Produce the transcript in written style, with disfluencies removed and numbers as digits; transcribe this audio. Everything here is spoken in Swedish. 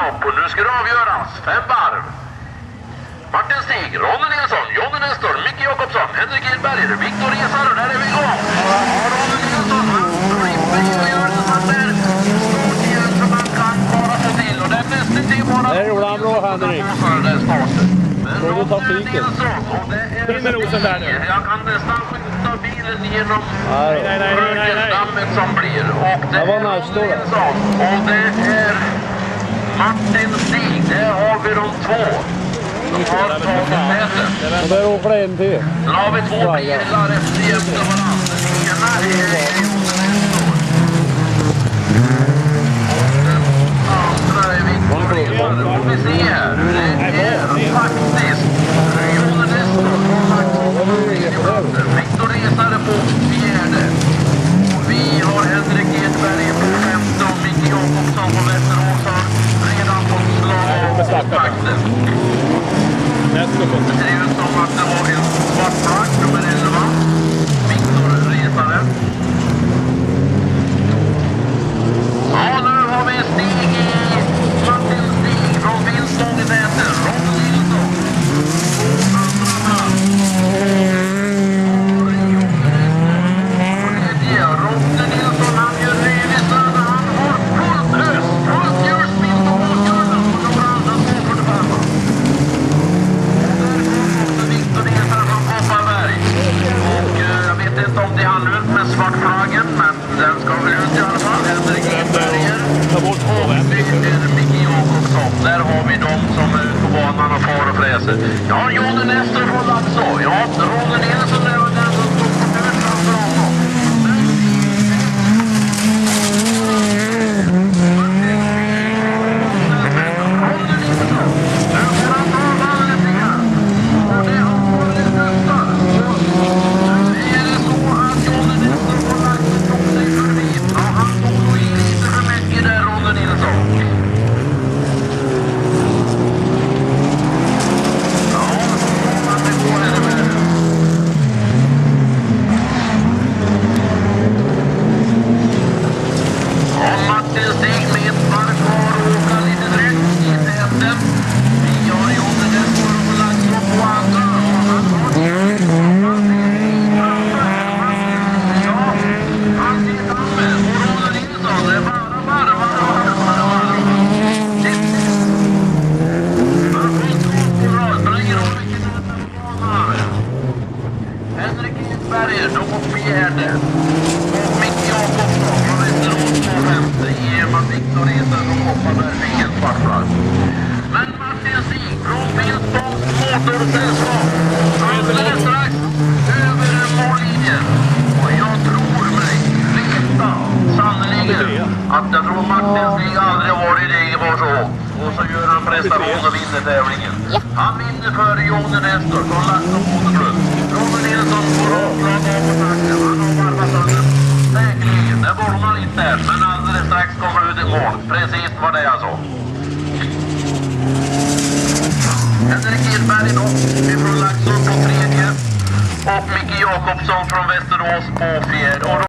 upp och nu ska det avgöras. 5 varv. Martin Stig, Ronny Nilsson, Jonny Nestor, Micke Jakobsson, Henrik Edberger, Viktor Esar och där är vi igång. Ronny Nilsson, han slipper ju göra det så där. Stort igen som man kan bara få till. Och det är nästan till bara... Det rullar bra, Henrik. Får du ta piken? In med nosen där nu. Jag kan nästan skjuta bilen genom rökestammet som blir. Och det var nästa år. Och det är Martin Stig. Där har vi de två. De har tagit täten. Och där åker det en till. Sen har vi 2 bilar efter varandra. Ena är den andra är Viktor Esar. Nu får vi se här. Det är faktiskt Jonny Nestor som faktiskt Viktor Esar på 4:e. Vi har Henrik Edberg på 5:e och Micke Jakobsson på Västerås har redan fått slag av takten. Det ser ut som att det var en svart flagg, nummer 11. Viktor Resare. Ja, nu har vi Stig i Martin Stig från Finspång i täten. Ronny Nilsson. Andra plats. Tredje, Ronny Nilsson. Han gör revisar. Han har fullt ös. Fullt hjulspinn på bakgrunden. Och de andra 2:45. Viktor Esar från Kopparberg. Och jag vet inte om det hann ut med svartflaggen, men den ska väl ut i alla fall. Henrik Edberger och Micke Jakobsson. Där har vi de som är ute på banan och far och fräser. Ja, Jonny Nestor från Laxå. Ja, Ronny Nilsson är väl den som står på tur framför honom. Henrik Edberger, de på 4:e. Och Micke Jakobsson från Västerås på 5:e. Ger man Viktor Esar från Kopparberg med en svartflagg. Men Martin Stig från Finspångs motorsällskap. Alldeles strax över mållinjen. Och jag tror mig veta sannoliken att jag tror Martin Stig aldrig varit i Degerfors så. Och så gör han prestation och vinner tävlingen. Han vinner före Jonny Nestor från Laxå Motorklubb. Ronny Nilsson får avslag av på takten. Han har varvat sönder. Säkerligen, det borde man inte. Men alldeles strax kommer ut i mål. Precis vad det är alltså. Henrik Edberg då, ifrån Laxå på 3:e. Och Micke Jakobsson från Västerås på 4:e.